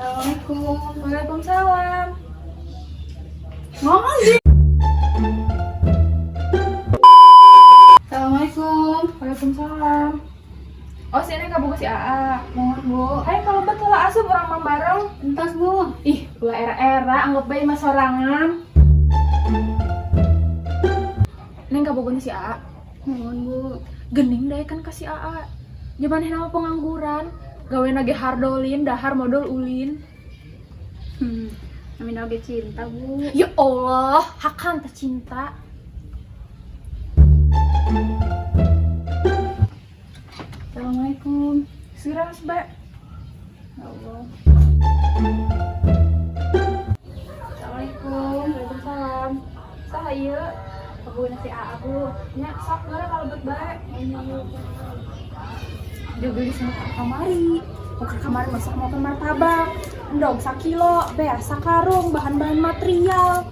Assalamualaikum. Waalaikumsalam. Ngomong sih. Assalamualaikum. Waalaikumsalam. Oh, sini nggak buka si AA. Mohon bu. Hai, kalau betul lah asup orang mah bareng. Entas bu. Ih, ulah era-era anggap bayi mas sorangan. Neng nggak buka si AA. Mohon bu. Gening deh kan kasih AA. Zaman nama pengangguran. Gawe nage hardolin, dahar modal ulin. Amin oge cinta bu. Ya Allah, hakan tercinta. Assalamualaikum. Sirah sebab. Ya Allah. Assalamualaikum. Waalaikumsalam. Sahaya. Aku nasi AA bu. Nya sok gara kalau bet bae. Juga di sana kamari. Mau ke kamar masak mau ke martabak. Endog sakilo, beas sakarung, bahan-bahan material.